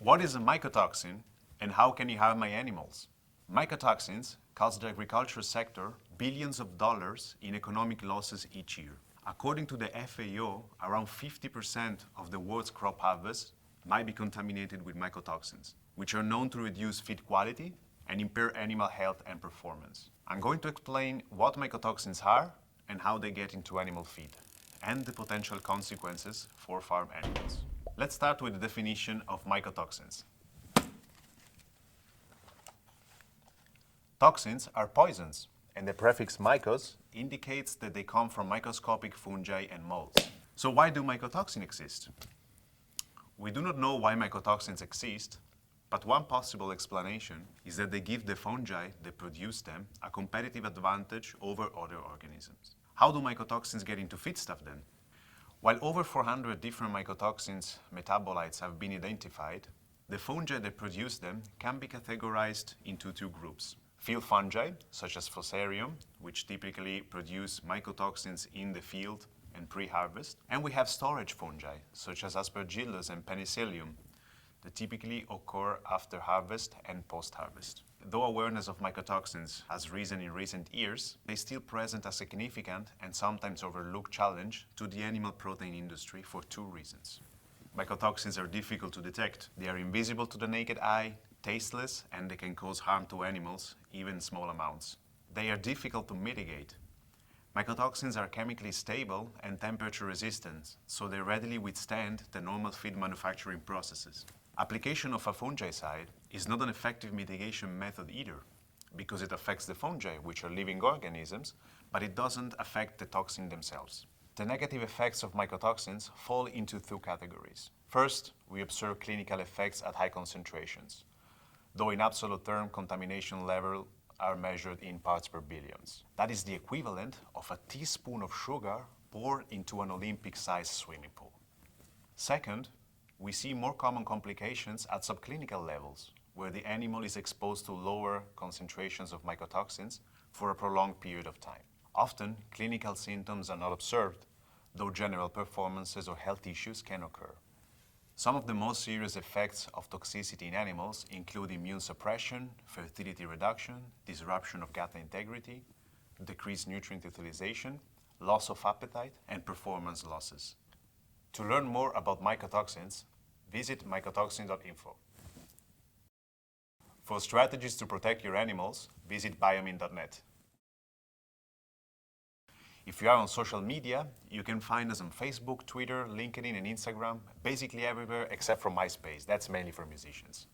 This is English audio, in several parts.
What is a mycotoxin and how can it harm my animals? Mycotoxins cost the agriculture sector billions of dollars in economic losses each year. According to the FAO, around 50% of the world's crop harvest might be contaminated with mycotoxins, which are known to reduce feed quality and impair animal health and performance. I'm going to explain what mycotoxins are and how they get into animal feed, and the potential consequences for farm animals. Let's start with the definition of mycotoxins. Toxins are poisons, and the prefix mycos indicates that they come from microscopic fungi and molds. So why do mycotoxins exist? We do not know why mycotoxins exist, but one possible explanation is that they give the fungi that produce them a competitive advantage over other organisms. How do mycotoxins get into feedstuff then? While over 400 different mycotoxins metabolites have been identified, the fungi that produce them can be categorized into two groups. Field fungi, such as Fusarium, which typically produce mycotoxins in the field and pre-harvest. And we have storage fungi, such as Aspergillus and Penicillium, that typically occur after harvest and post-harvest. Though awareness of mycotoxins has risen in recent years, they still present a significant and sometimes overlooked challenge to the animal protein industry for two reasons. Mycotoxins are difficult to detect. They are invisible to the naked eye, tasteless, and they can cause harm to animals, even in small amounts. They are difficult to mitigate. Mycotoxins are chemically stable and temperature resistant, so they readily withstand the normal feed manufacturing processes. Application of a fungicide is not an effective mitigation method either, because it affects the fungi, which are living organisms, but it doesn't affect the toxin themselves. The negative effects of mycotoxins fall into two categories. First, we observe clinical effects at high concentrations, though in absolute term contamination levels are measured in parts per billions. That is the equivalent of a teaspoon of sugar poured into an Olympic-sized swimming pool. Second, we see more common complications at subclinical levels, where the animal is exposed to lower concentrations of mycotoxins for a prolonged period of time. Often, clinical symptoms are not observed, though general performances or health issues can occur. Some of the most serious effects of toxicity in animals include immune suppression, fertility reduction, disruption of gut integrity, decreased nutrient utilization, loss of appetite, and performance losses. To learn more about mycotoxins, visit mycotoxin.info. For strategies to protect your animals, visit BIOMIN.net. If you are on social media, you can find us on Facebook, Twitter, LinkedIn, and Instagram, basically everywhere except for MySpace. That's mainly for musicians.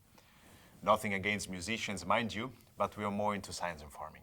Nothing against musicians, mind you, but we are more into science and farming.